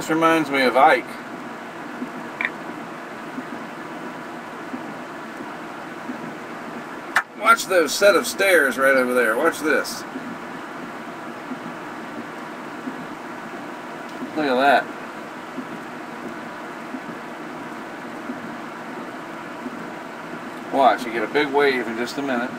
This reminds me of Ike. Watch those set of stairs right over there. Watch this. Look at that. Watch, you get a big wave in just a minute.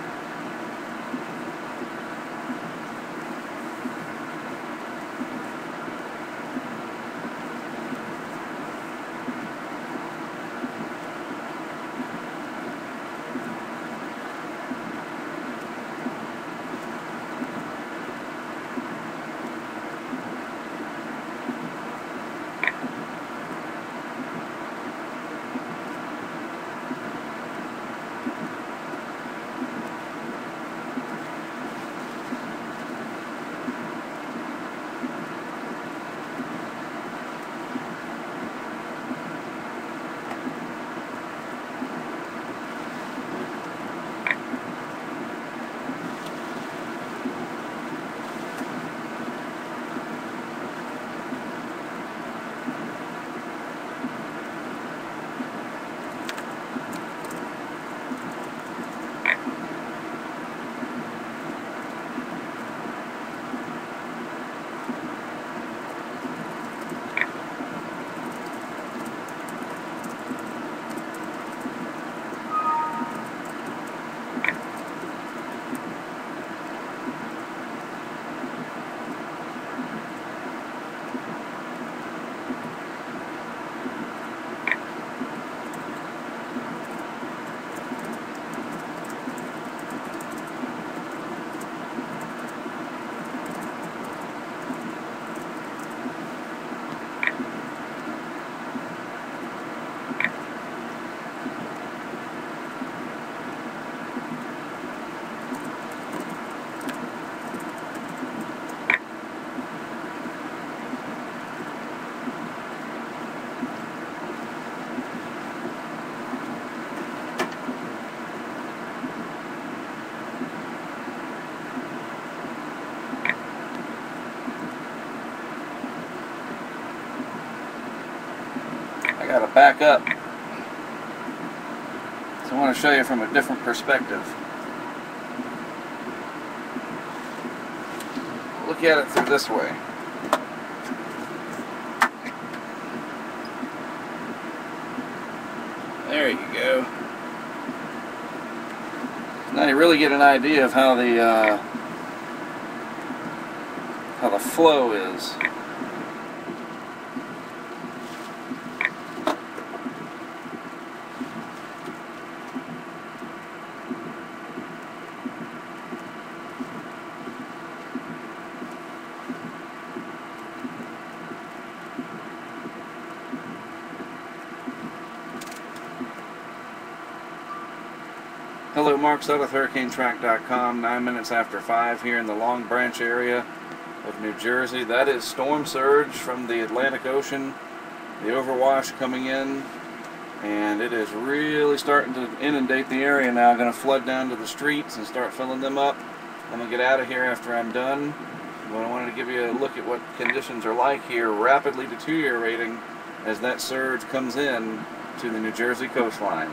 I gotta back up. So I want to show you from a different perspective. Look at it through this way. There you go. Now you really get an idea of how the flow is. Hello, Mark Sutton with HurricaneTrack.com. 9 minutes after 5 here in the Long Branch area of New Jersey. That is storm surge from the Atlantic Ocean, the overwash coming in, and it is really starting to inundate the area now. Going to flood down to the streets and start filling them up. I'm going to get out of here after I'm done. But I wanted to give you a look at what conditions are like here, rapidly deteriorating as that surge comes in to the New Jersey coastline.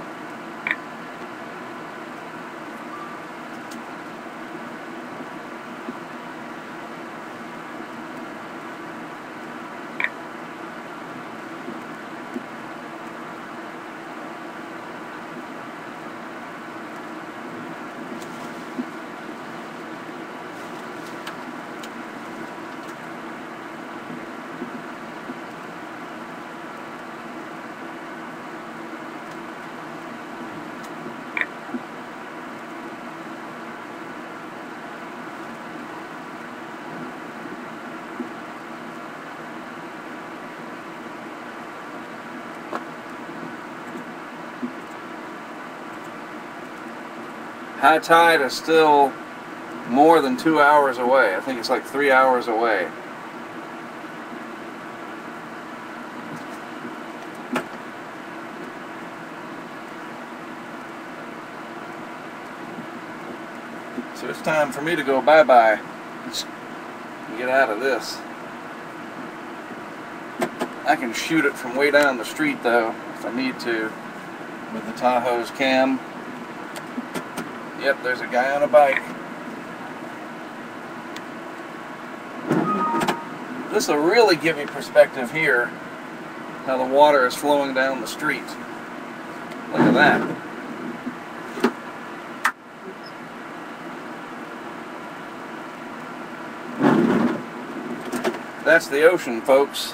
High tide is still more than 2 hours away. I think it's like 3 hours away. So it's time for me to go bye-bye and get out of this. I can shoot it from way down the street though, if I need to, with the Tahoe's cam. Yep, there's a guy on a bike. This will really give you perspective here, how the water is flowing down the street. Look at that. That's the ocean, folks.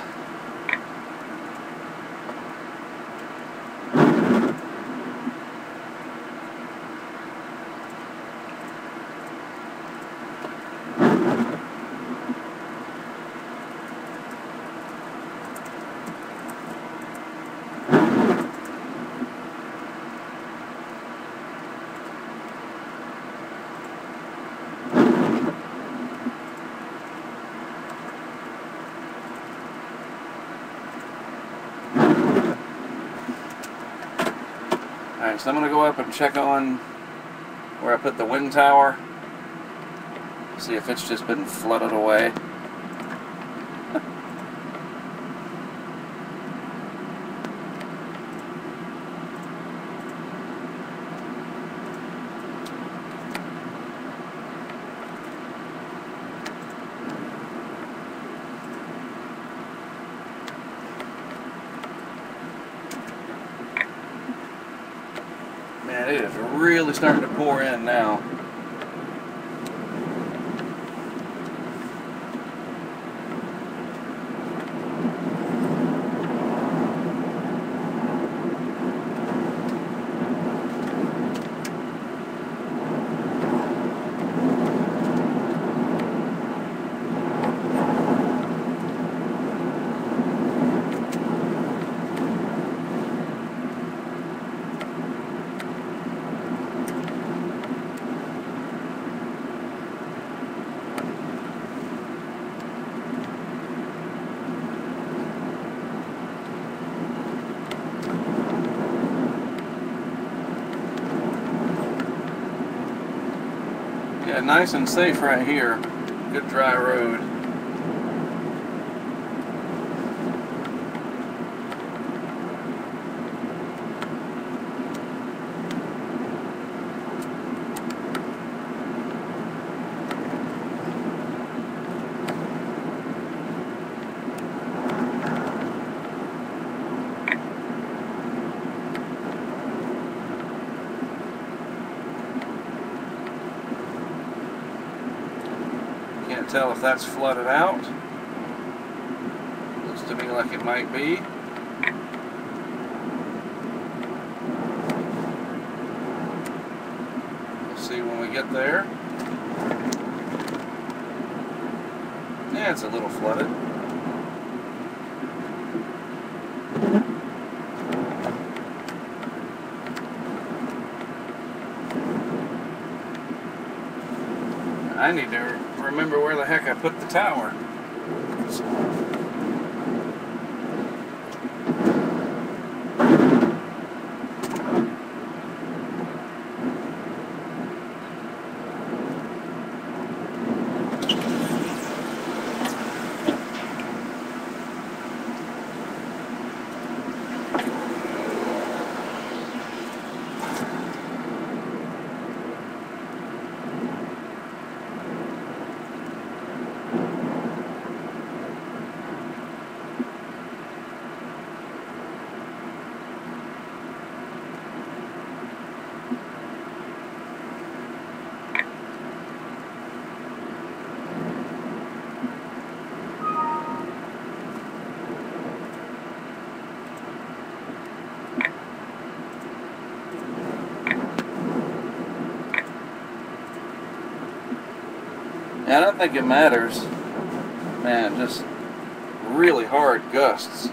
Alright, so I'm going to go up and check on where I put the wind tower. See if it's just been flooded away. Man, it is really starting to pour in now. Yeah, nice and safe right here. Good dry road. Can't tell if that's flooded out. Looks to me like it might be. We'll see when we get there. Yeah, it's a little flooded. I need to remember where the heck I put the tower. Yeah, I don't think it matters. Man, just really hard gusts.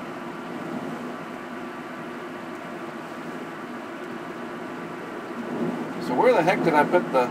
So where the heck did I put the